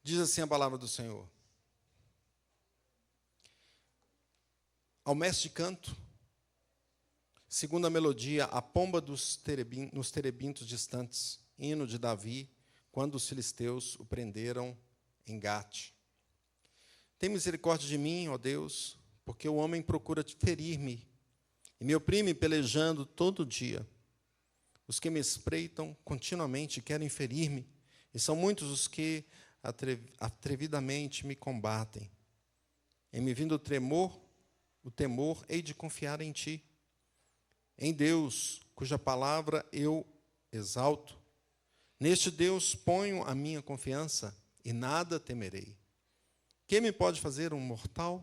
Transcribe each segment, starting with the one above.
Diz assim a palavra do Senhor: ao mestre de canto, segundo a melodia, a pomba nos terebintos distantes, hino de Davi, quando os filisteus o prenderam em Gate. Tem misericórdia de mim, ó Deus, porque o homem procura ferir-me e me oprime pelejando todo dia. Os que me espreitam continuamente querem ferir-me, e são muitos os que atrevidamente me combatem. Em me vindo o temor, hei de confiar em ti. Em Deus, cuja palavra eu exalto. Neste Deus ponho a minha confiança e nada temerei. Quem me pode fazer um mortal?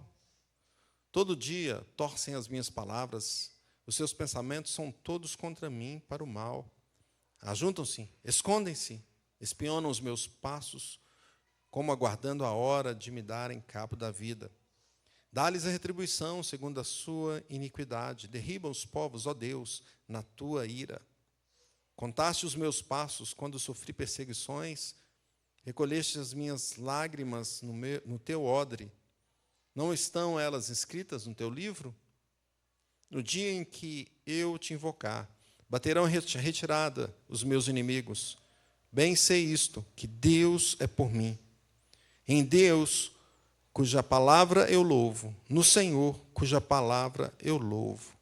Todo dia torcem as minhas palavras, os seus pensamentos são todos contra mim para o mal. Ajuntam-se, escondem-se, espionam os meus passos, como aguardando a hora de me darem cabo da vida. Dá-lhes a retribuição segundo a sua iniquidade. Derriba os povos, ó Deus, na tua ira. Contaste os meus passos quando sofri perseguições. Recolheste as minhas lágrimas no teu odre. Não estão elas escritas no teu livro? No dia em que eu te invocar, baterão retirada os meus inimigos. Bem sei isto, que Deus é por mim. Em Deus, cuja palavra eu louvo, no Senhor, cuja palavra eu louvo.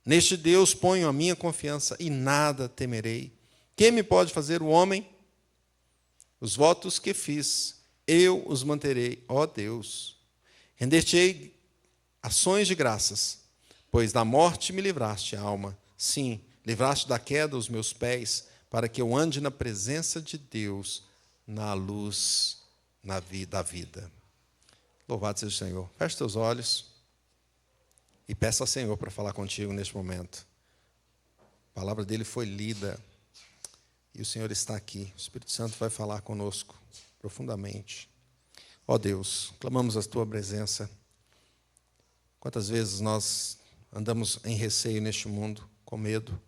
Neste Deus ponho a minha confiança e nada temerei. Quem me pode fazer o homem? Os votos que fiz, eu os manterei, ó Deus. Render-te-ei ações de graças, pois da morte me livraste, alma. Sim, livraste da queda os meus pés, para que eu ande na presença de Deus, na luz da vida. Louvado seja o Senhor. Feche teus olhos e peça ao Senhor para falar contigo neste momento. A palavra dele foi lida e o Senhor está aqui. O Espírito Santo vai falar conosco profundamente. Ó Deus, clamamos a tua presença. Quantas vezes nós andamos em receio neste mundo, com medo,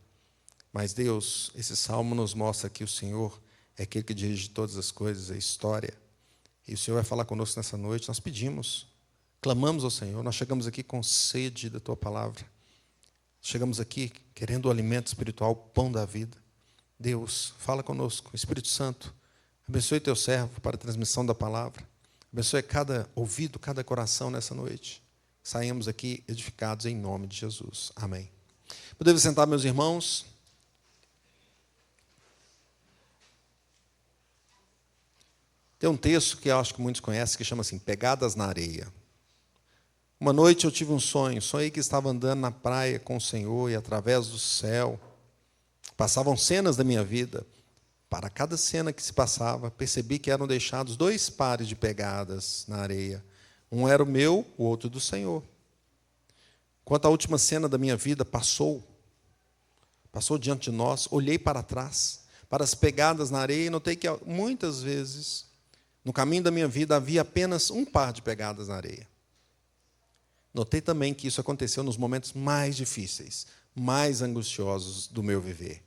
mas Deus, esse salmo nos mostra que o Senhor é aquele que dirige todas as coisas, a história. E o Senhor vai falar conosco nessa noite. Nós pedimos, clamamos ao Senhor. Nós chegamos aqui com sede da tua palavra. Chegamos aqui querendo o alimento espiritual, o pão da vida. Deus, fala conosco. Espírito Santo, abençoe teu servo para a transmissão da palavra. Abençoe cada ouvido, cada coração nessa noite. Saímos aqui edificados em nome de Jesus. Amém. Podemos sentar, meus irmãos. Tem um texto que eu acho que muitos conhecem, que chama assim, Pegadas na Areia. Uma noite eu tive um sonho. Sonhei que estava andando na praia com o Senhor e através do céu passavam cenas da minha vida. Para cada cena que se passava, percebi que eram deixados 2 pares de pegadas na areia. Um era o meu, o outro do Senhor. Quando a última cena da minha vida passou diante de nós, olhei para trás, para as pegadas na areia, e notei que muitas vezes, no caminho da minha vida, havia apenas um par de pegadas na areia. Notei também que isso aconteceu nos momentos mais difíceis, mais angustiosos do meu viver.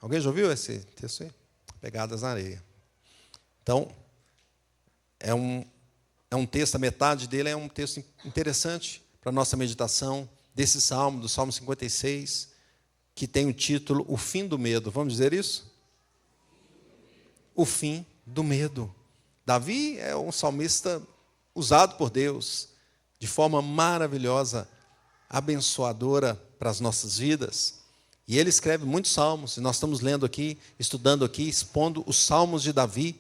Alguém já ouviu esse texto aí? Pegadas na areia. Então, é um texto, a metade dele é um texto interessante para a nossa meditação desse salmo, do Salmo 56, que tem o título O Fim do Medo. Vamos dizer isso? O fim do medo. Davi é um salmista usado por Deus de forma maravilhosa, abençoadora para as nossas vidas. E ele escreve muitos salmos, e nós estamos lendo aqui, estudando aqui, expondo os salmos de Davi,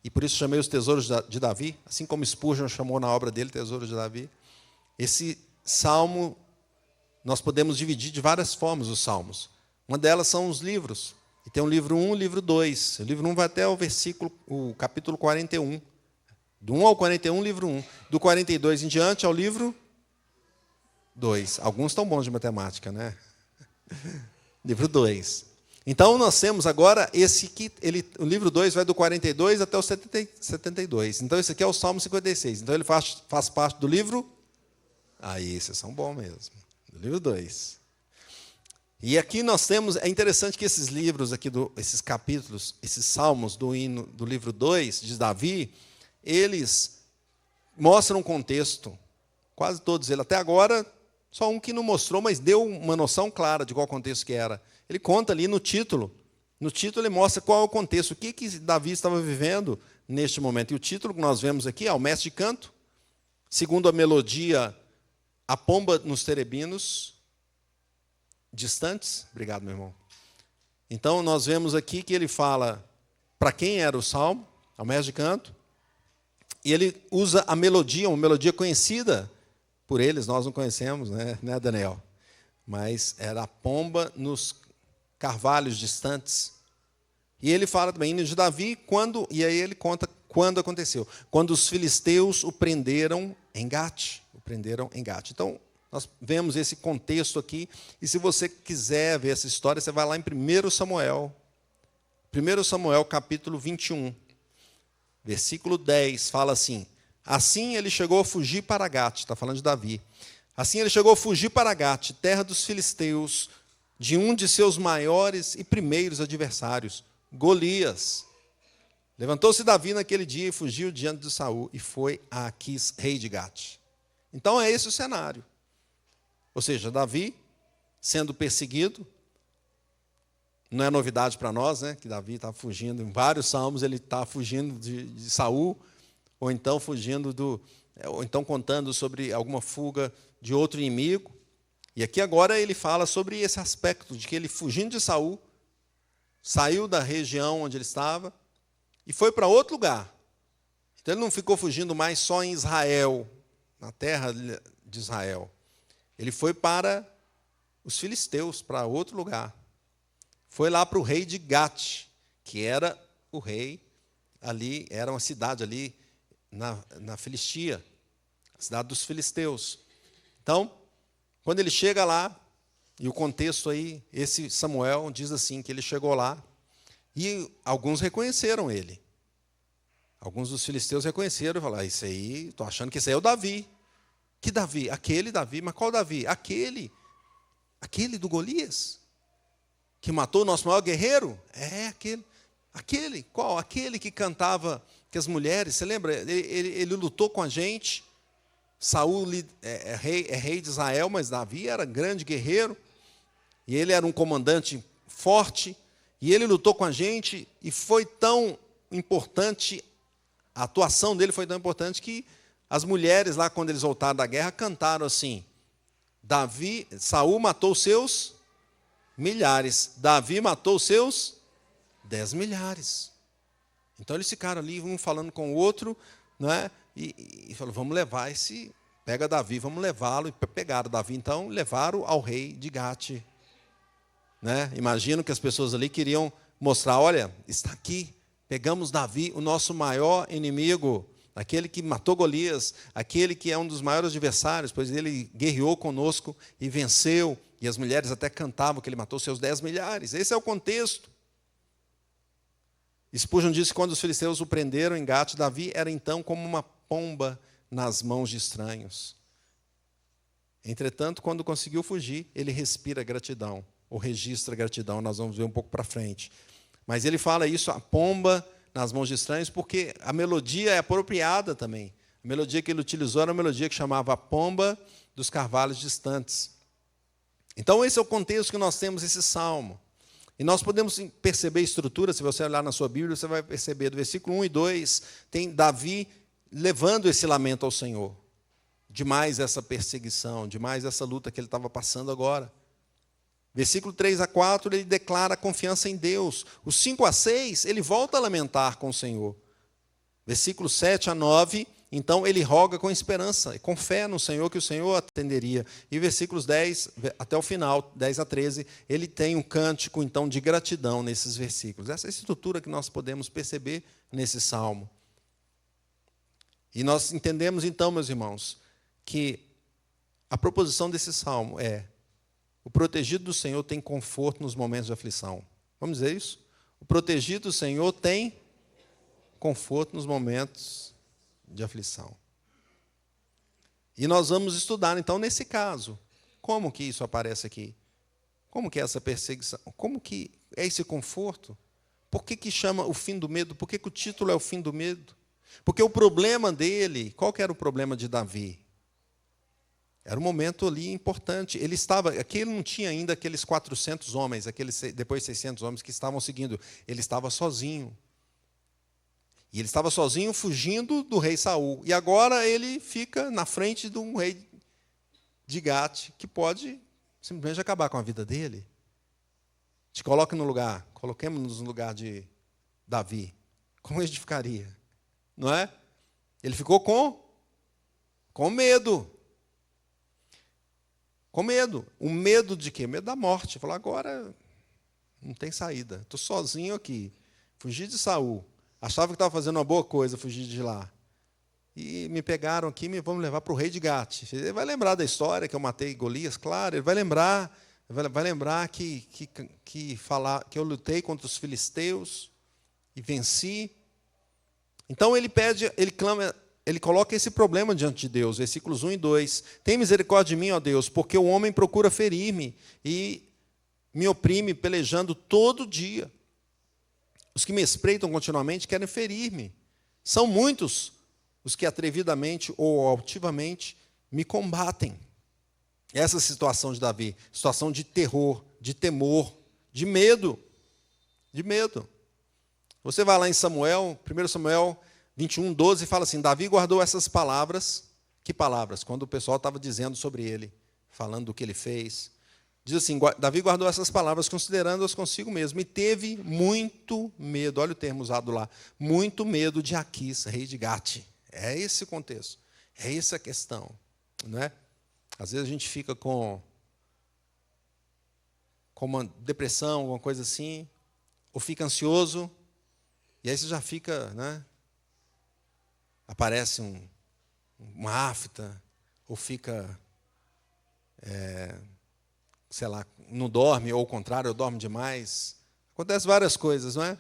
e por isso chamei os tesouros de Davi, assim como Spurgeon chamou na obra dele tesouros de Davi. Esse salmo, nós podemos dividir de várias formas os salmos. Uma delas são os livros. E tem o livro 1 e o livro 2. O livro 1 vai até o capítulo 41. Do 1 ao 41, livro 1. Do 42 em diante ao livro 2. Alguns estão bons de matemática, né? Livro 2. Então, nós temos agora esse que o livro 2 vai do 42 até o 72. Então, esse aqui é o Salmo 56. Então, ele faz parte do livro... Aí, esses são bons mesmo. Do livro 2. E aqui nós temos... É interessante que esses livros aqui, esses capítulos, esses salmos do livro 2, de Davi, eles mostram um contexto, quase todos eles. Até agora, só um que não mostrou, mas deu uma noção clara de qual contexto que era. Ele conta ali no título. No título ele mostra qual é o contexto, o que Davi estava vivendo neste momento. E o título que nós vemos aqui é o mestre de canto, segundo a melodia, a pomba nos terebinos distantes. Obrigado, meu irmão. Então, nós vemos aqui que ele fala para quem era o salmo, ao mestre de canto, e ele usa a melodia, uma melodia conhecida por eles, nós não conhecemos, né, Daniel? Mas era a pomba nos carvalhos distantes. E ele fala também, hino de Davi, e aí ele conta quando aconteceu. Quando os filisteus o prenderam em Gate. Então, nós vemos esse contexto aqui, e se você quiser ver essa história, você vai lá em 1 Samuel. 1 Samuel, capítulo 21, versículo 10, fala assim: assim ele chegou a fugir para Gate, está falando de Davi. Assim ele chegou a fugir para Gate, terra dos filisteus, de um de seus maiores e primeiros adversários, Golias. Levantou-se Davi naquele dia e fugiu diante de Saul, e foi a Aquis, rei de Gate. Então é esse o cenário. Ou seja, Davi sendo perseguido. Não é novidade para nós, né, que Davi está fugindo. Em vários salmos ele está fugindo de Saul, ou então ou então contando sobre alguma fuga de outro inimigo. E aqui agora ele fala sobre esse aspecto de que ele, fugindo de Saul, saiu da região onde ele estava e foi para outro lugar. Então ele não ficou fugindo mais só em Israel, na terra de Israel. Ele foi para os filisteus, para outro lugar. Foi lá para o rei de Gate, que era o rei ali, era uma cidade ali na Filistia, a cidade dos filisteus. Então, quando ele chega lá, e o contexto aí, esse Samuel diz assim, que ele chegou lá, e alguns reconheceram ele. Alguns dos filisteus reconheceram e falaram: isso aí, estou achando que esse aí é o Davi. Que Davi? Aquele Davi, mas qual Davi? Aquele do Golias, que matou o nosso maior guerreiro? É aquele. Aquele, qual? Aquele que cantava, que as mulheres, você lembra? Ele lutou com a gente. Saul é rei de Israel, mas Davi era grande guerreiro, e ele era um comandante forte, e ele lutou com a gente, e foi tão importante, a atuação dele foi tão importante, que as mulheres lá, quando eles voltaram da guerra, cantaram assim: Saul matou seus milhares, Davi matou seus 10 milhares. Então eles ficaram ali, um falando com o outro, né? E falou: vamos levar pega Davi, vamos levá-lo. E pegaram Davi, então, levaram ao rei de Gate. Né? Imagino que as pessoas ali queriam mostrar: olha, está aqui, pegamos Davi, o nosso maior inimigo, aquele que matou Golias, aquele que é um dos maiores adversários, pois ele guerreou conosco e venceu. E as mulheres até cantavam que ele matou seus 10 milhares. Esse é o contexto. Spurgeon disse que quando os filisteus o prenderam em Gate, Davi era então como uma pomba nas mãos de estranhos. Entretanto, quando conseguiu fugir, ele respira gratidão, ou registra gratidão, nós vamos ver um pouco para frente. Mas ele fala isso, a pomba nas mãos de estranhos, porque a melodia é apropriada também. A melodia que ele utilizou era uma melodia que chamava a pomba dos carvalhos distantes. Então, esse é o contexto que nós temos esse salmo. E nós podemos perceber a estrutura, se você olhar na sua Bíblia, você vai perceber do versículo 1 e 2, tem Davi levando esse lamento ao Senhor. Demais essa perseguição, demais essa luta que ele estava passando agora. Versículo 3 a 4, ele declara confiança em Deus. O 5 a 6, ele volta a lamentar com o Senhor. Versículo 7 a 9, então ele roga com esperança, com fé no Senhor, que o Senhor atenderia. E versículos 10 até o final, 10 a 13, ele tem um cântico, então, de gratidão nesses versículos. Essa é a estrutura que nós podemos perceber nesse salmo. E nós entendemos, então, meus irmãos, que a proposição desse salmo é: o protegido do Senhor tem conforto nos momentos de aflição. Vamos dizer isso? O protegido do Senhor tem conforto nos momentos de aflição. E nós vamos estudar, então, nesse caso, como que isso aparece aqui? Como que é essa perseguição? Como que é esse conforto? Por que chama o fim do medo? Por que o título é o fim do medo? Porque o problema dele, qual que era o problema de Davi? Era um momento ali importante. Ele estava, aqui ele não tinha ainda aqueles 400 homens, depois 600 homens que estavam seguindo. Ele estava sozinho. E ele estava sozinho fugindo do rei Saul. E agora ele fica na frente de um rei de Gate, que pode simplesmente acabar com a vida dele. Te coloque no lugar, coloquemos-nos no lugar de Davi. Como a gente ficaria? Não é? Ele ficou com medo. Com medo. O medo de quê? Medo da morte. Falou, agora não tem saída. Estou sozinho aqui. Fugi de Saul. Achava que estava fazendo uma boa coisa, fugir de lá. E me pegaram aqui e vão me levar para o rei de Gate. Ele vai lembrar da história que eu matei Golias, claro. Ele vai lembrar que eu lutei contra os filisteus e venci. Então ele pede, ele clama, ele coloca esse problema diante de Deus, versículos 1 e 2. Tem misericórdia de mim, ó Deus, porque o homem procura ferir-me e me oprime, pelejando todo dia. Os que me espreitam continuamente querem ferir-me. São muitos os que atrevidamente ou altivamente me combatem. Essa situação de Davi, situação de terror, de temor, de medo. De medo. Você vai lá em Samuel, 1 Samuel 21, 12, fala assim, Davi guardou essas palavras. Que palavras? Quando o pessoal estava dizendo sobre ele, falando do que ele fez. Diz assim, Davi guardou essas palavras, considerando-as consigo mesmo, e teve muito medo, olha o termo usado lá, muito medo de Aquis, rei de Gate. É esse o contexto, é essa a questão. Não é? Às vezes a gente fica com uma depressão, alguma coisa assim, ou fica ansioso, e aí você já fica, né? Aparece uma afta, ou fica, sei lá, não dorme, ou ao contrário, dorme demais. Acontece várias coisas, não é?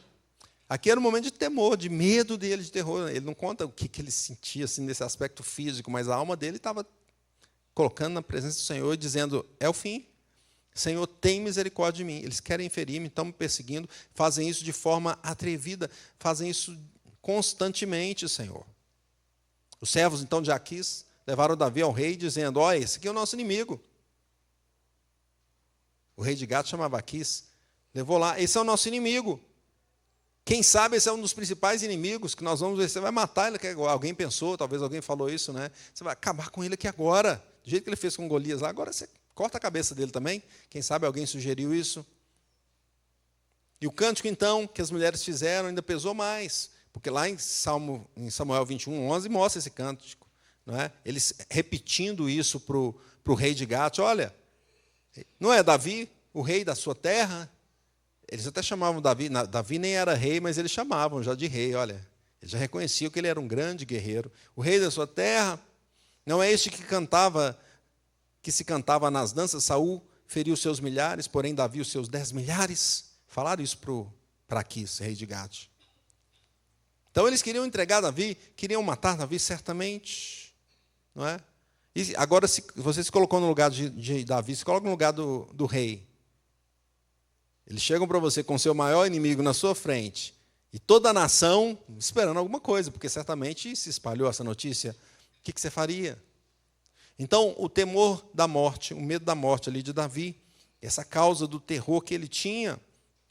Aqui era um momento de temor, de medo dele, de terror. Ele não conta o que ele sentia assim, nesse aspecto físico, mas a alma dele estava colocando na presença do Senhor e dizendo, é o fim. Senhor, tem misericórdia de mim. Eles querem ferir-me, estão me perseguindo, fazem isso de forma atrevida, fazem isso constantemente, Senhor. Os servos, então, de Aquis levaram Davi ao rei, dizendo, olha, esse aqui é o nosso inimigo. O rei de Gate chamava Aquis, levou lá, esse é o nosso inimigo. Quem sabe esse é um dos principais inimigos que nós vamos ver. Você vai matar ele, alguém pensou, talvez alguém falou isso, né? Você vai acabar com ele aqui agora. Do jeito que ele fez com Golias lá, agora você corta a cabeça dele também. Quem sabe alguém sugeriu isso. E o cântico, então, que as mulheres fizeram ainda pesou mais. Porque lá em Samuel 21, 11, mostra esse cântico. Não é? Eles repetindo isso para o rei de Gate. Olha, não é Davi, o rei da sua terra? Eles até chamavam Davi, Davi nem era rei, mas eles chamavam já de rei, olha. Eles já reconheciam que ele era um grande guerreiro. O rei da sua terra, não é este que se cantava nas danças, Saul feriu seus milhares, porém Davi os seus 10 milhares. Falaram isso para Aquis, rei de Gate. Então eles queriam entregar Davi, queriam matar Davi certamente. Não é? E agora, se você se colocou no lugar de Davi, se coloca no lugar do rei. Eles chegam para você com o seu maior inimigo na sua frente, e toda a nação esperando alguma coisa, porque certamente se espalhou essa notícia. O que você faria? Então, o temor da morte, o medo da morte ali de Davi, essa causa do terror que ele tinha,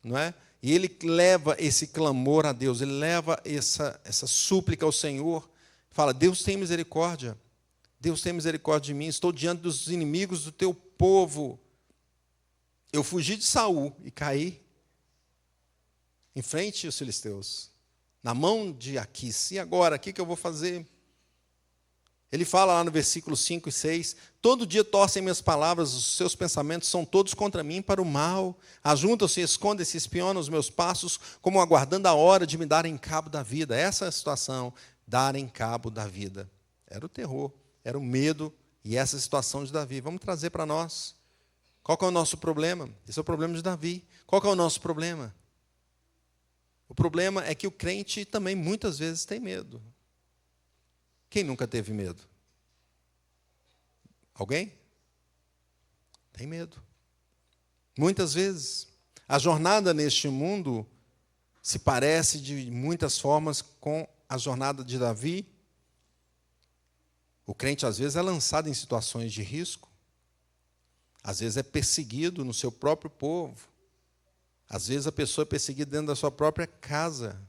não é? E ele leva esse clamor a Deus, ele leva essa súplica ao Senhor, fala, Deus tem misericórdia de mim, estou diante dos inimigos do teu povo. Eu fugi de Saul e caí em frente aos filisteus, na mão de Aquis. E agora, o que eu vou fazer? Ele fala lá no versículo 5 e 6, todo dia torcem minhas palavras, os seus pensamentos são todos contra mim para o mal. Ajuntam-se, escondem-se, espionam os meus passos, como aguardando a hora de me darem cabo da vida. Essa é a situação, darem cabo da vida. Era o terror, era o medo e essa situação de Davi. Vamos trazer para nós. Qual que é o nosso problema? Esse é o problema de Davi. Qual que é o nosso problema? O problema é que o crente também muitas vezes tem medo. Quem nunca teve medo? Alguém? Tem medo. Muitas vezes. A jornada neste mundo se parece de muitas formas com a jornada de Davi, o crente às vezes é lançado em situações de risco, às vezes é perseguido no seu próprio povo, às vezes a pessoa é perseguida dentro da sua própria casa,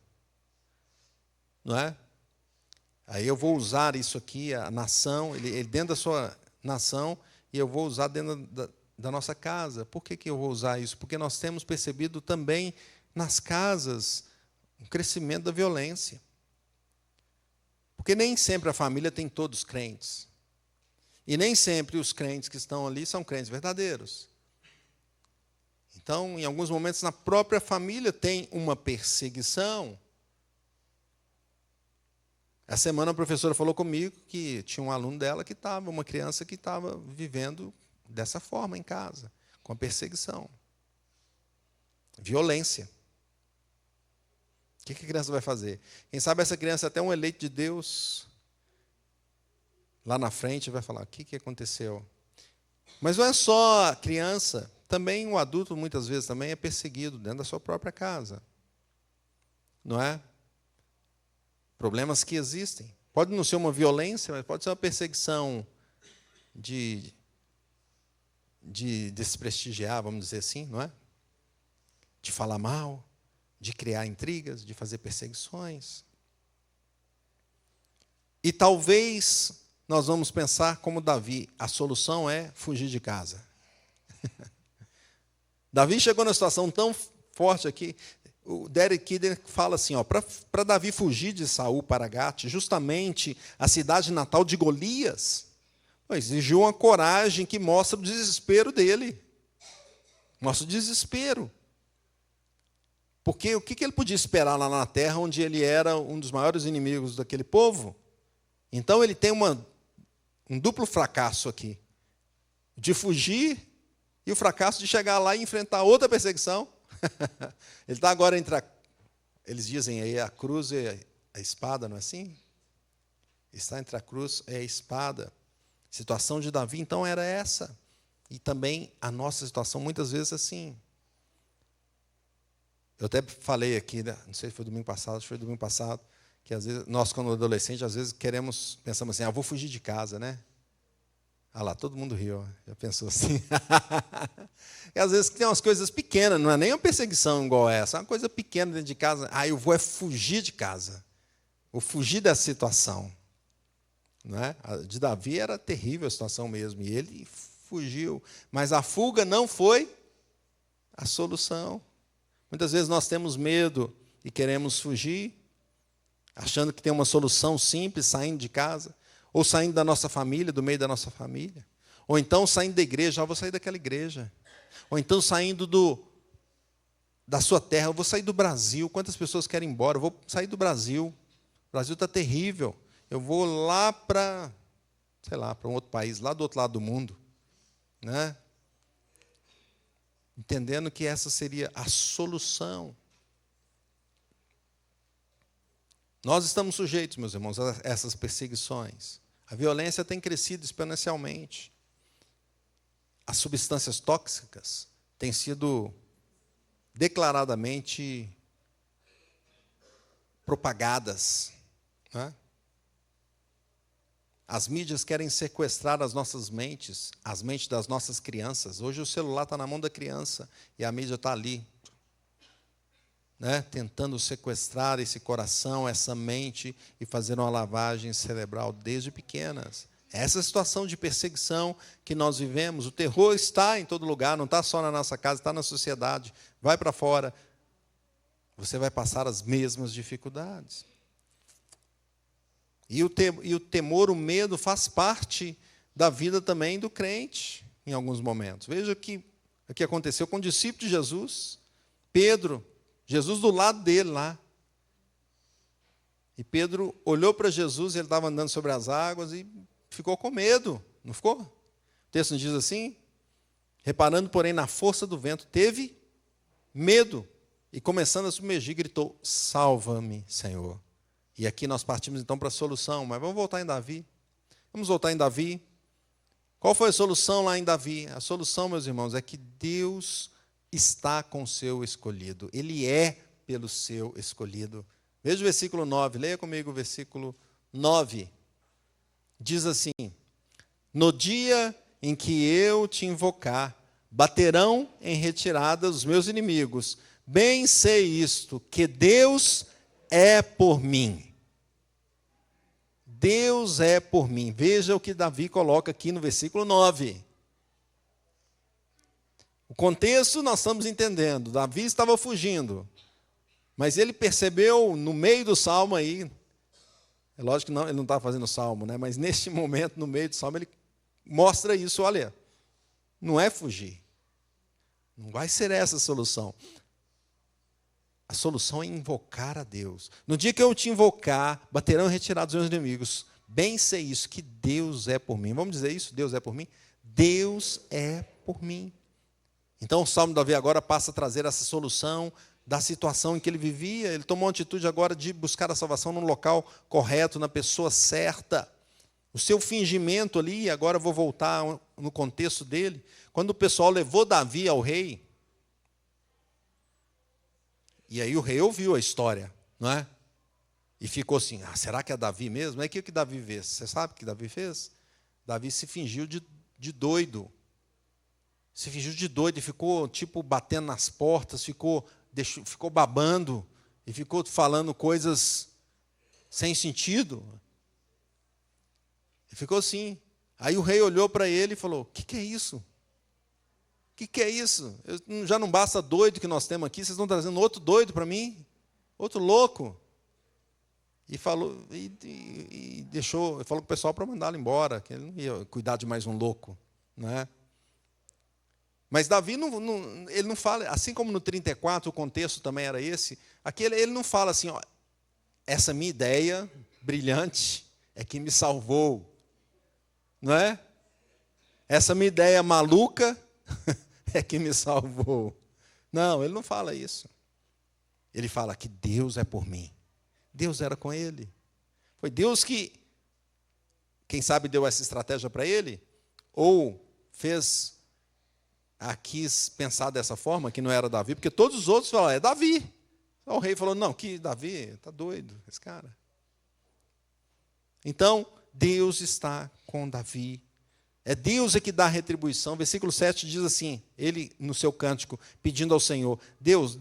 não é? Aí eu vou usar isso aqui, a nação, ele dentro da sua nação, e eu vou usar dentro da nossa casa. Por que eu vou usar isso? Porque nós temos percebido também nas casas um crescimento da violência. Porque nem sempre a família tem todos crentes. E nem sempre os crentes que estão ali são crentes verdadeiros. Então, em alguns momentos, na própria família tem uma perseguição. Essa semana a professora falou comigo que tinha um aluno dela que estava, uma criança que estava vivendo dessa forma em casa, com a perseguição. Violência. O que a criança vai fazer? Quem sabe essa criança é até um eleito de Deus, lá na frente vai falar, o que aconteceu? Mas não é só a criança, também o adulto muitas vezes também é perseguido dentro da sua própria casa. Não é? Problemas que existem. Pode não ser uma violência, mas pode ser uma perseguição de desprestigiar, vamos dizer assim, não é? De falar mal, de criar intrigas, de fazer perseguições. E talvez nós vamos pensar como Davi, a solução é fugir de casa. Davi chegou numa situação tão forte aqui. O Derek Kidder fala assim, para Davi fugir de Saul para Gate, justamente a cidade natal de Golias, exigiu uma coragem que mostra o desespero dele. Mostra o desespero. Porque o que ele podia esperar lá na terra, onde ele era um dos maiores inimigos daquele povo? Então ele tem um duplo fracasso aqui. De fugir e o fracasso de chegar lá e enfrentar outra perseguição. Ele está agora entre eles dizem aí a cruz e a espada, não é assim? Está entre a cruz e a espada. A situação de Davi, então, era essa. E também a nossa situação, muitas vezes, assim. Eu até falei aqui, não sei se foi domingo passado, acho que foi domingo passado, que às vezes, nós, quando adolescentes, às vezes pensamos assim, vou fugir de casa, né? Ah lá, todo mundo riu, já pensou assim. E às vezes tem umas coisas pequenas, não é nem uma perseguição igual essa, é uma coisa pequena dentro de casa. Eu vou fugir de casa, vou fugir dessa situação. Não é? A de Davi era terrível a situação mesmo, e ele fugiu. Mas a fuga não foi a solução. Muitas vezes nós temos medo e queremos fugir, achando que tem uma solução simples, saindo de casa. Ou saindo da nossa família, do meio da nossa família. Ou então saindo da igreja, vou sair daquela igreja. Ou então saindo da sua terra, eu vou sair do Brasil. Quantas pessoas querem ir embora? Eu vou sair do Brasil. O Brasil está terrível. Eu vou lá para, para um outro país, lá do outro lado do mundo. Né? Entendendo que essa seria a solução. Nós estamos sujeitos, meus irmãos, a essas perseguições. A violência tem crescido exponencialmente. As substâncias tóxicas têm sido declaradamente propagadas. Né? As mídias querem sequestrar as nossas mentes, as mentes das nossas crianças. Hoje o celular está na mão da criança e a mídia está ali. Né, tentando sequestrar esse coração, essa mente e fazer uma lavagem cerebral desde pequenas. Essa situação de perseguição que nós vivemos, o terror está em todo lugar, não está só na nossa casa, está na sociedade. Vai para fora, você vai passar as mesmas dificuldades. E o temor, o medo faz parte da vida também do crente, em alguns momentos. Veja o que aconteceu com o discípulo de Jesus, Pedro. Jesus do lado dele lá. E Pedro olhou para Jesus, ele estava andando sobre as águas e ficou com medo, não ficou? O texto nos diz assim, reparando, porém, na força do vento, teve medo e começando a submergir, gritou, salva-me, Senhor. E aqui nós partimos então para a solução, mas vamos voltar em Davi. Vamos voltar em Davi. Qual foi a solução lá em Davi? A solução, meus irmãos, é que Deus está com o seu escolhido. Ele é pelo seu escolhido Veja o versículo 9, leia comigo o versículo 9. Diz assim: no dia em que eu te invocar, baterão em retirada os meus inimigos. Bem sei isto, que Deus é por mim. Deus é por mim. Veja o que Davi coloca aqui no versículo 9. O contexto nós estamos entendendo. Davi estava fugindo. Mas ele percebeu no meio do salmo aí, é lógico que não, ele não estava fazendo salmo, né? Mas neste momento, no meio do salmo, ele mostra isso, olha, não é fugir. Não vai ser essa a solução. A solução é invocar a Deus. No dia que eu te invocar, baterão retirados os meus inimigos. Bem sei isso, que Deus é por mim. Vamos dizer isso? Deus é por mim? Deus é por mim. Então o Salmo de Davi agora passa a trazer essa solução da situação em que ele vivia. Ele tomou a atitude agora de buscar a salvação no local correto, na pessoa certa. O seu fingimento ali, agora eu vou voltar no contexto dele, quando o pessoal levou Davi ao rei, e aí o rei ouviu a história, não é? E ficou assim, será que é Davi mesmo? É o que Davi fez? Você sabe o que Davi fez? Davi se fingiu de doido. Se fingiu de doido e ficou, tipo, batendo nas portas, ficou babando, e ficou falando coisas sem sentido. E ficou assim. Aí o rei olhou para ele e falou, o que é isso? O que é isso? Já não basta doido que nós temos aqui, vocês estão trazendo outro doido para mim? Outro louco? E falou, e deixou, falou com o pessoal para mandá-lo embora, que ele não ia cuidar de mais um louco, não é? Mas Davi, ele não fala, assim como no 34, o contexto também era esse, aqui ele não fala assim, ó, essa minha ideia brilhante é que me salvou, não é? Essa minha ideia maluca é que me salvou. Não, ele não fala isso. Ele fala que Deus é por mim. Deus era com ele. Foi Deus que, quem sabe, deu essa estratégia para ele, ou quis pensar dessa forma, que não era Davi, porque todos os outros falaram, é Davi. O rei falou, não, que Davi, está doido, esse cara. Então, Deus está com Davi. É Deus que dá a retribuição. Versículo 7 diz assim, ele no seu cântico, pedindo ao Senhor, Deus,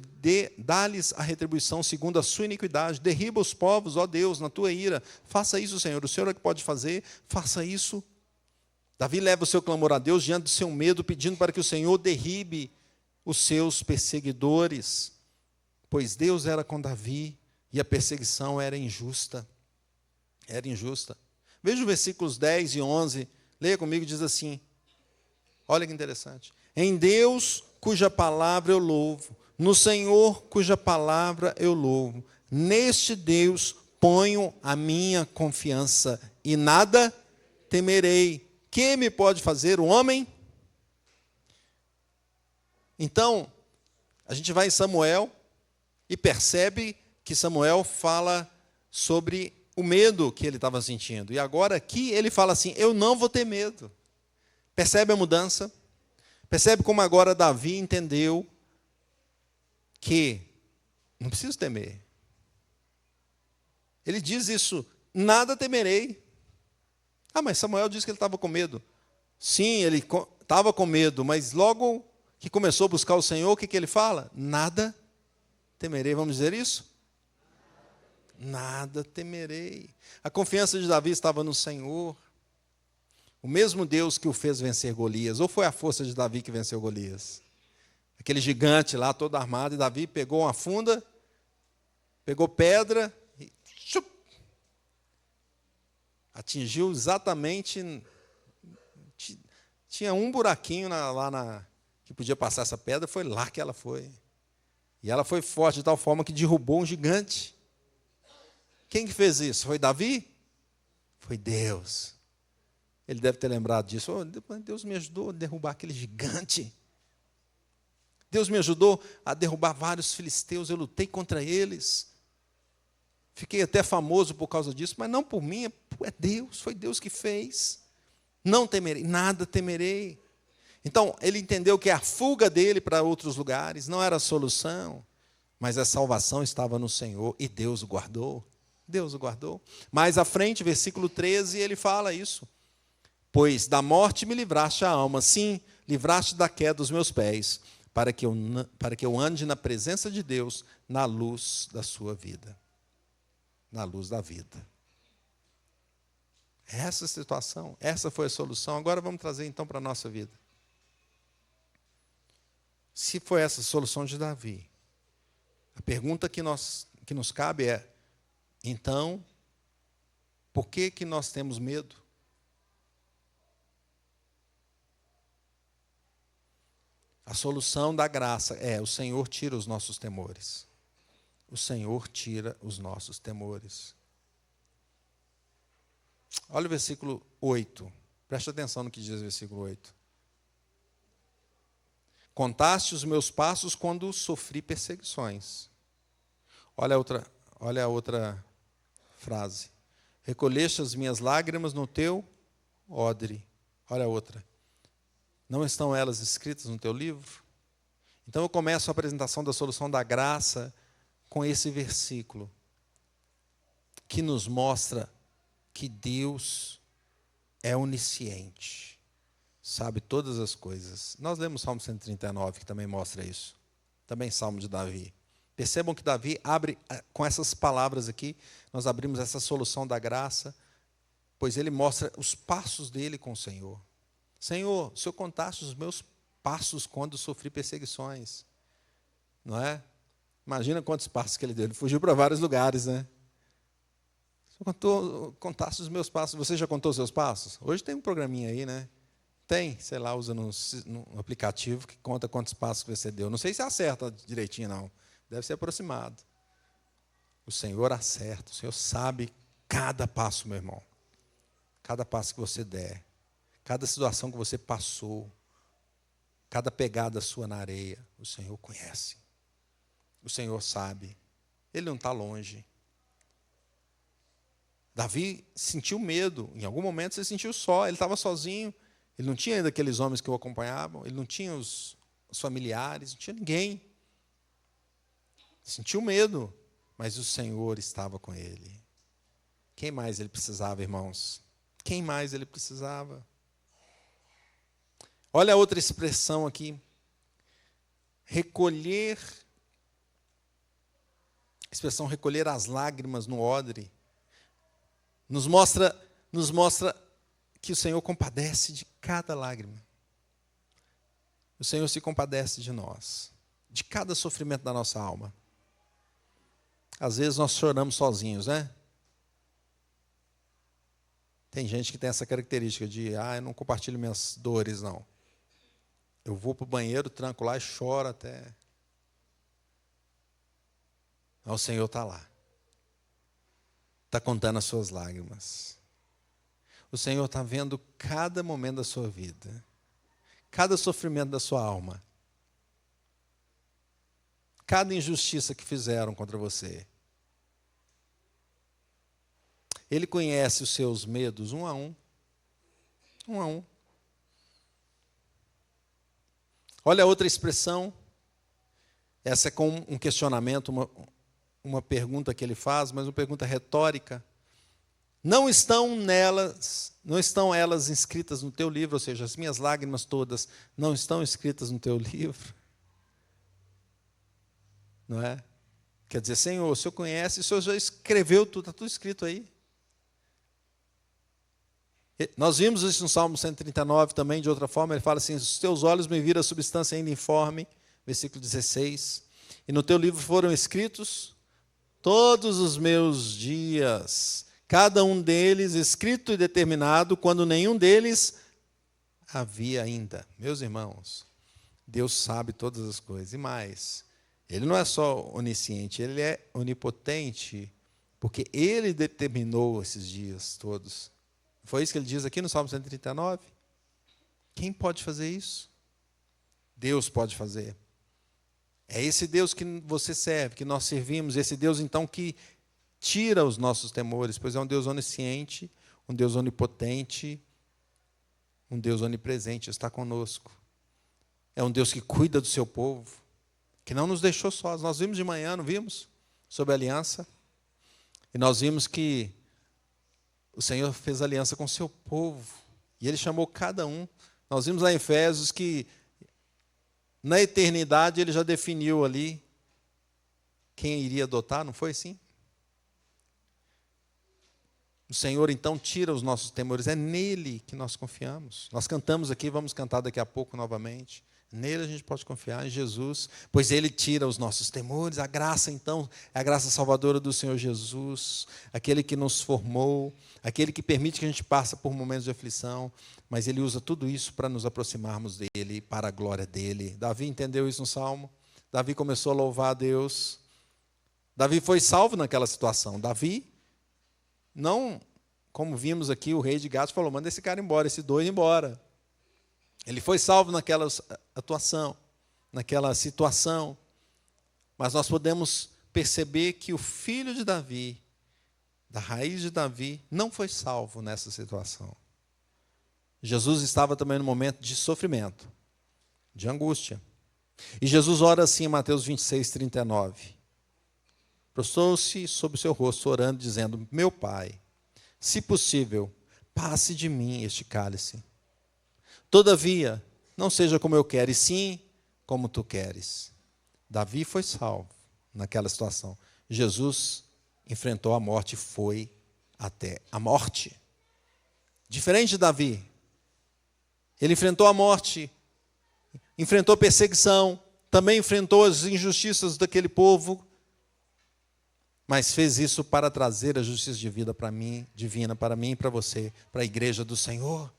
dá-lhes a retribuição segundo a sua iniquidade, derriba os povos, ó Deus, na tua ira. Faça isso, Senhor, o Senhor é que pode fazer, faça isso. Davi leva o seu clamor a Deus diante do seu medo, pedindo para que o Senhor derribe os seus perseguidores, pois Deus era com Davi e a perseguição era injusta. Era injusta. Veja os versículos 10 e 11, leia comigo, diz assim, olha que interessante. Em Deus, cuja palavra eu louvo, no Senhor, cuja palavra eu louvo, neste Deus ponho a minha confiança e nada temerei. Que me pode fazer o homem? Então, a gente vai em Samuel e percebe que Samuel fala sobre o medo que ele estava sentindo. E agora aqui ele fala assim, eu não vou ter medo. Percebe a mudança? Percebe como agora Davi entendeu que não preciso temer. Ele diz isso, nada temerei. Mas Samuel disse que ele estava com medo. Sim, ele estava com medo, mas logo que começou a buscar o Senhor, o que ele fala? Nada temerei. Vamos dizer isso? Nada temerei. A confiança de Davi estava no Senhor. O mesmo Deus que o fez vencer Golias. Ou foi a força de Davi que venceu Golias? Aquele gigante lá, todo armado, e Davi pegou uma funda, pegou pedra e atingiu exatamente. Tinha um buraquinho que podia passar essa pedra, foi lá que ela foi. E ela foi forte de tal forma que derrubou um gigante. Quem que fez isso? Foi Davi? Foi Deus. Ele deve ter lembrado disso. Deus me ajudou a derrubar aquele gigante. Deus me ajudou a derrubar vários filisteus. Eu lutei contra eles. Fiquei até famoso por causa disso, mas não por mim, é Deus. Foi Deus que fez. Não temerei, nada temerei. Então, ele entendeu que a fuga dele para outros lugares não era a solução, mas a salvação estava no Senhor e Deus o guardou. Deus o guardou. Mais à frente, versículo 13, ele fala isso. Pois da morte me livraste a alma, sim, livraste da queda dos meus pés, para que eu ande na presença de Deus, na luz da sua vida. Na luz da vida. Essa situação, essa foi a solução. Agora vamos trazer então para a nossa vida. Se foi essa a solução de Davi, a pergunta que nos cabe é, então, por que nós temos medo? A solução da graça é, o Senhor tira os nossos temores. O Senhor tira os nossos temores. Olha o versículo 8. Preste atenção no que diz o versículo 8. Contaste os meus passos quando sofri perseguições. Olha a outra frase. Recolheste as minhas lágrimas no teu odre. Olha a outra. Não estão elas escritas no teu livro? Então eu começo a apresentação da solução da graça com esse versículo, que nos mostra que Deus é onisciente, sabe todas as coisas. Nós lemos Salmo 139, que também mostra isso. Também Salmo de Davi. Percebam que Davi abre, com essas palavras aqui, nós abrimos essa solução da graça, pois ele mostra os passos dele com o Senhor. Senhor, o Senhor contaste os meus passos quando sofri perseguições. Não é? Imagina quantos passos que ele deu. Ele fugiu para vários lugares, né? O Senhor contaste os meus passos. Você já contou os seus passos? Hoje tem um programinha aí, né? Tem, sei lá, usa no aplicativo que conta quantos passos que você deu. Não sei se acerta direitinho, não. Deve ser aproximado. O Senhor acerta, o Senhor sabe cada passo, meu irmão. Cada passo que você der. Cada situação que você passou. Cada pegada sua na areia. O Senhor conhece. O Senhor sabe. Ele não está longe. Davi sentiu medo. Em algum momento você sentiu só. Ele estava sozinho. Ele não tinha ainda aqueles homens que o acompanhavam. Ele não tinha os familiares. Não tinha ninguém. Sentiu medo. Mas o Senhor estava com ele. Quem mais ele precisava, irmãos? Quem mais ele precisava? Olha a outra expressão aqui. Recolher. A expressão recolher as lágrimas no odre. Nos mostra que o Senhor compadece de cada lágrima. O Senhor se compadece de nós. De cada sofrimento da nossa alma. Às vezes nós choramos sozinhos, né? Tem gente que tem essa característica de, eu não compartilho minhas dores, não. Eu vou para o banheiro, tranco lá e choro até. Mas o Senhor está lá. Está contando as suas lágrimas. O Senhor está vendo cada momento da sua vida. Cada sofrimento da sua alma. Cada injustiça que fizeram contra você. Ele conhece os seus medos um a um. Um a um. Olha a outra expressão. Essa é com um questionamento, uma pergunta que ele faz, mas uma pergunta retórica. Não estão elas inscritas no teu livro, ou seja, as minhas lágrimas todas não estão escritas no teu livro? Não é? Quer dizer, Senhor, o Senhor conhece, o Senhor já escreveu tudo, está tudo escrito aí. Nós vimos isso no Salmo 139 também, de outra forma, ele fala assim, os teus olhos me viram a substância ainda informe, versículo 16, e no teu livro foram escritos todos os meus dias, cada um deles escrito e determinado, quando nenhum deles havia ainda. Meus irmãos, Deus sabe todas as coisas, e mais, Ele não é só onisciente, Ele é onipotente, porque Ele determinou esses dias todos. Foi isso que ele diz aqui no Salmo 139? Quem pode fazer isso? Deus pode fazer. É esse Deus que você serve, que nós servimos, esse Deus, então, que tira os nossos temores, pois é um Deus onisciente, um Deus onipotente, um Deus onipresente, está conosco. É um Deus que cuida do seu povo. que não nos deixou sós. Nós vimos de manhã, não vimos? Sobre a aliança. E nós vimos que o Senhor fez aliança com o seu povo. E Ele chamou cada um. Nós vimos lá em Efésios que na eternidade Ele já definiu ali quem iria adotar, não foi assim? O Senhor, então, tira os nossos temores. É nele que nós confiamos. Nós cantamos aqui, vamos cantar daqui a pouco novamente. Nele a gente pode confiar, em Jesus, pois Ele tira os nossos temores. A graça, então, é a graça salvadora do Senhor Jesus, aquele que nos formou, aquele que permite que a gente passe por momentos de aflição, mas Ele usa tudo isso para nos aproximarmos dEle, para a glória dEle. Davi entendeu isso no Salmo. Davi começou a louvar a Deus. Davi foi salvo naquela situação. Davi, não, como vimos aqui, o rei de Gade falou, manda esse cara embora, esse doido embora. Ele foi salvo naquela atuação, naquela situação. Mas nós podemos perceber que o filho de Davi, da raiz de Davi, não foi salvo nessa situação. Jesus estava também no momento de sofrimento, de angústia. E Jesus ora assim em Mateus 26, 39. Prostrou-se sobre o seu rosto, orando, dizendo, meu Pai, se possível, passe de mim este cálice. Todavia, não seja como eu quero, e sim como tu queres. Davi foi salvo naquela situação. Jesus enfrentou a morte e foi até a morte. Diferente de Davi, ele enfrentou a morte, enfrentou perseguição, também enfrentou as injustiças daquele povo, mas fez isso para trazer a justiça de vida para mim, divina para mim e para você, para a igreja do Senhor.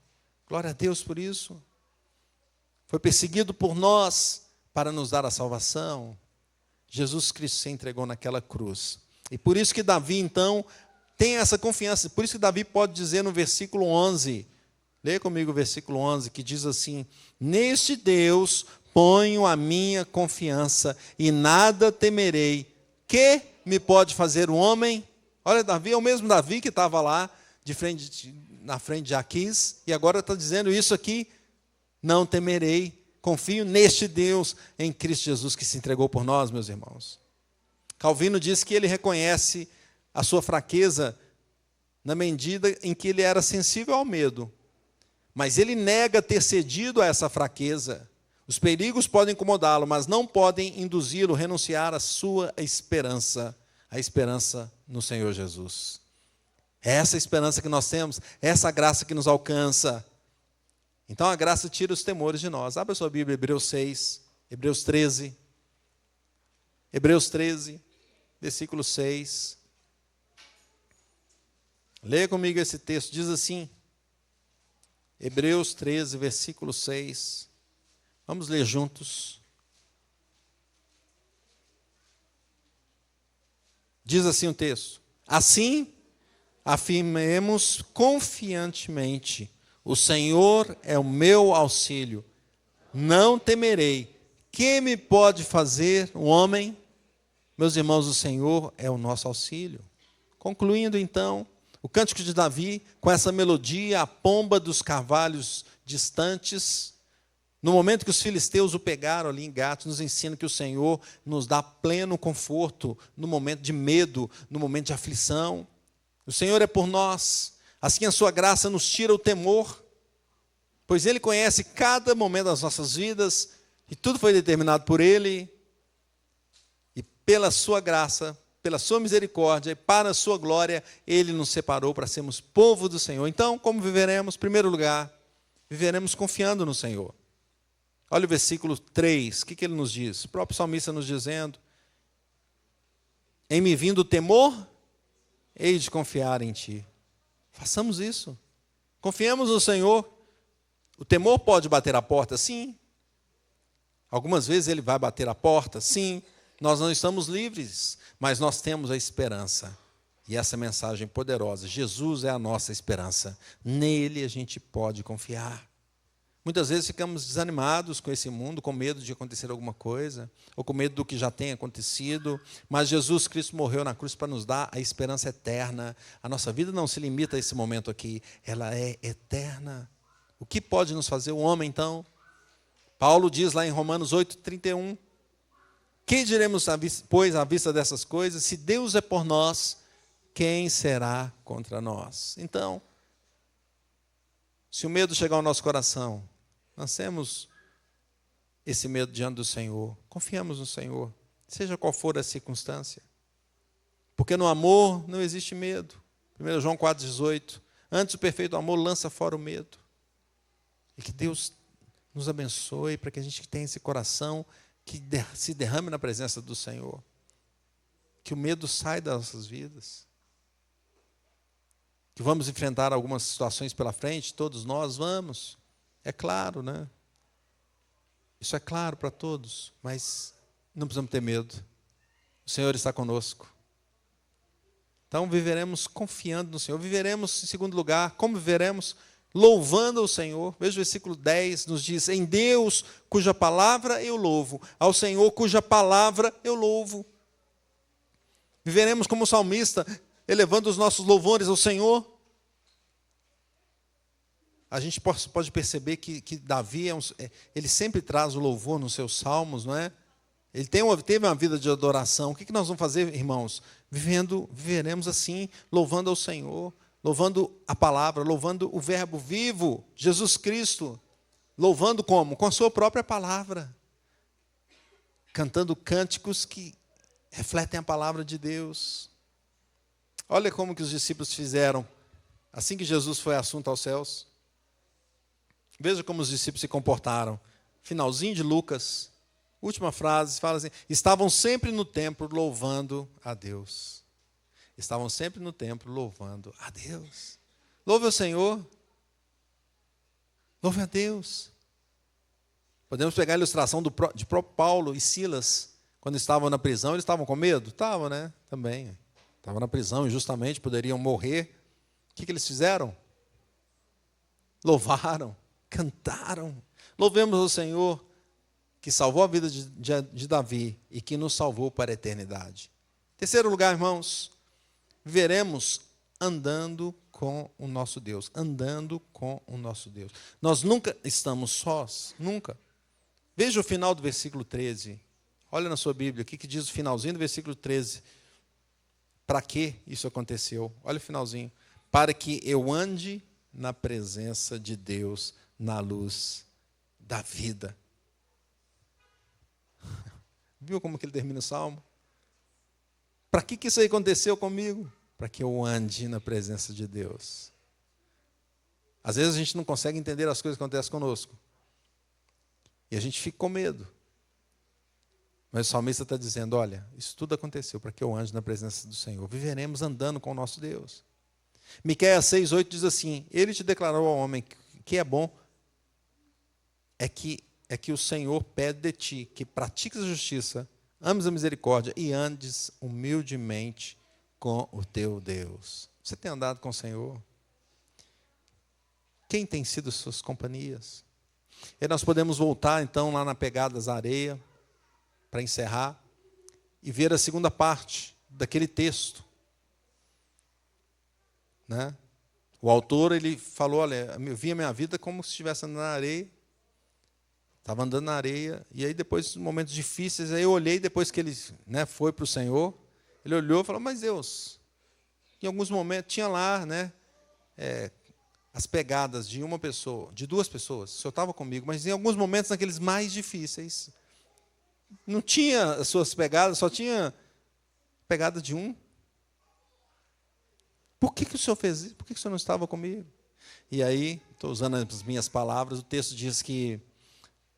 Glória a Deus por isso. Foi perseguido por nós para nos dar a salvação. Jesus Cristo se entregou naquela cruz. E por isso que Davi, então, tem essa confiança. Por isso que Davi pode dizer no versículo 11, leia comigo o versículo 11, que diz assim, neste Deus ponho a minha confiança e nada temerei. Que me pode fazer o homem? Olha, Davi é o mesmo Davi que estava lá na frente de Aquis, e agora está dizendo isso aqui, não temerei, confio neste Deus, em Cristo Jesus, que se entregou por nós, meus irmãos. Calvino diz que ele reconhece a sua fraqueza na medida em que ele era sensível ao medo, mas ele nega ter cedido a essa fraqueza. Os perigos podem incomodá-lo, mas não podem induzi-lo a renunciar à sua esperança, a esperança no Senhor Jesus. É essa esperança que nós temos, essa graça que nos alcança. Então a graça tira os temores de nós. Abra sua Bíblia, Hebreus 6, Hebreus 13. Hebreus 13, versículo 6. Leia comigo esse texto, diz assim, Hebreus 13, versículo 6. Vamos ler juntos. Diz assim o texto, assim, afirmemos confiantemente, o Senhor é o meu auxílio, não temerei. Que me pode fazer o homem? Meus irmãos, o Senhor é o nosso auxílio. Concluindo então, o cântico de Davi, com essa melodia, a pomba dos carvalhos distantes, no momento que os filisteus o pegaram ali em Gate, nos ensina que o Senhor nos dá pleno conforto no momento de medo, no momento de aflição. O Senhor é por nós, assim a sua graça nos tira o temor, pois Ele conhece cada momento das nossas vidas, e tudo foi determinado por Ele, e pela sua graça, pela sua misericórdia, e para a sua glória, Ele nos separou para sermos povo do Senhor. Então, como viveremos? Em primeiro lugar, viveremos confiando no Senhor. Olha o versículo 3, o que ele nos diz? O próprio salmista nos dizendo, em me vindo o temor, hei de confiar em ti. Façamos isso. Confiemos no Senhor. O temor pode bater a porta? Sim. Algumas vezes ele vai bater a porta? Sim. Nós não estamos livres, mas nós temos a esperança. E essa mensagem poderosa, Jesus é a nossa esperança. Nele a gente pode confiar. Muitas vezes ficamos desanimados com esse mundo, com medo de acontecer alguma coisa, ou com medo do que já tem acontecido, mas Jesus Cristo morreu na cruz para nos dar a esperança eterna. A nossa vida não se limita a esse momento aqui, ela é eterna. O que pode nos fazer o homem, então? Paulo diz lá em Romanos 8:31, Que diremos, pois, à vista dessas coisas? Se Deus é por nós, quem será contra nós? Então, se o medo chegar ao nosso coração, lancemos esse medo diante do Senhor. Confiamos no Senhor, seja qual for a circunstância. Porque no amor não existe medo. 1 João 4,18. Antes o perfeito amor lança fora o medo. E que Deus nos abençoe para que a gente tenha esse coração que se derrame na presença do Senhor. Que o medo saia das nossas vidas. Que vamos enfrentar algumas situações pela frente, todos nós vamos. É claro, né? Isso é claro para todos, mas não precisamos ter medo. O Senhor está conosco. Então viveremos confiando no Senhor. Viveremos, em segundo lugar, como viveremos? Louvando ao Senhor. Veja o versículo 10, nos diz: em Deus, cuja palavra eu louvo, ao Senhor, cuja palavra eu louvo. Viveremos como salmista, elevando os nossos louvores ao Senhor. A gente pode perceber que Davi, ele sempre traz o louvor nos seus salmos, não é? Ele teve uma vida de adoração. O que nós vamos fazer, irmãos? Viveremos assim, louvando ao Senhor, louvando a palavra, louvando o verbo vivo, Jesus Cristo. Louvando como? Com a sua própria palavra. Cantando cânticos que refletem a palavra de Deus. Olha como que os discípulos fizeram assim que Jesus foi assunto aos céus. Veja como os discípulos se comportaram. Finalzinho de Lucas, última frase, fala assim: estavam sempre no templo louvando a Deus. Estavam sempre no templo louvando a Deus. Louve ao Senhor. Louve a Deus. Podemos pegar a ilustração de próprio Paulo e Silas. Quando estavam na prisão, eles estavam com medo? Estavam, né? Também. Estavam na prisão, injustamente, poderiam morrer. O que eles fizeram? Louvaram. Cantaram. Louvemos ao Senhor que salvou a vida de Davi e que nos salvou para a eternidade. Terceiro lugar, irmãos, viveremos andando com o nosso Deus. Andando com o nosso Deus. Nós nunca estamos sós, nunca. Veja o final do versículo 13. Olha na sua Bíblia, o que diz o finalzinho do versículo 13. Para que isso aconteceu? Olha o finalzinho. Para que eu ande na presença de Deus, na luz da vida. Viu como que ele termina o salmo? Para que isso aí aconteceu comigo? Para que eu ande na presença de Deus. Às vezes a gente não consegue entender as coisas que acontecem conosco. E a gente fica com medo. Mas o salmista está dizendo: olha, isso tudo aconteceu para que eu ande na presença do Senhor. Viveremos andando com o nosso Deus. Miqueias 6,8 diz assim: ele te declarou ao homem que é bom, é que o Senhor pede de ti que pratiques a justiça, ames a misericórdia e andes humildemente com o teu Deus. Você tem andado com o Senhor? Quem tem sido suas companhias? E nós podemos voltar então lá na Pegadas da Areia, para encerrar, e ver a segunda parte daquele texto. Né? O autor, ele falou: olha, eu vi a minha vida como se estivesse andando na areia. Estava andando na areia, e aí depois, momentos difíceis, aí eu olhei, depois que ele, né, foi para o Senhor, ele olhou e falou: mas Deus, em alguns momentos, tinha lá, né, as pegadas de uma pessoa, de duas pessoas, o Senhor estava comigo, mas em alguns momentos, naqueles mais difíceis, não tinha as suas pegadas, só tinha pegada de um. Por que o Senhor fez isso? Por que o Senhor não estava comigo? E aí, estou usando as minhas palavras, o texto diz que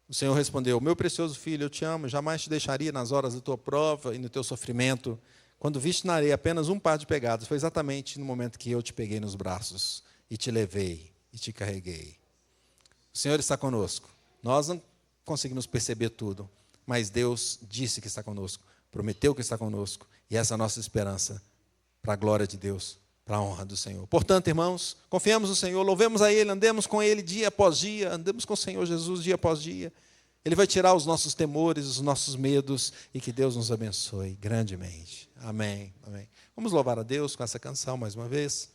o Senhor respondeu: meu precioso filho, eu te amo, jamais te deixaria nas horas da tua prova e no teu sofrimento. Quando viste na areia apenas um par de pegadas, foi exatamente no momento que eu te peguei nos braços e te levei e te carreguei. O Senhor está conosco. Nós não conseguimos perceber tudo, mas Deus disse que está conosco, prometeu que está conosco, e essa é a nossa esperança para a glória de Deus, para a honra do Senhor. Portanto, irmãos, confiemos no Senhor, louvemos a Ele, andemos com Ele dia após dia, andemos com o Senhor Jesus dia após dia. Ele vai tirar os nossos temores, os nossos medos, e que Deus nos abençoe grandemente. Amém. Amém. Vamos louvar a Deus com essa canção mais uma vez.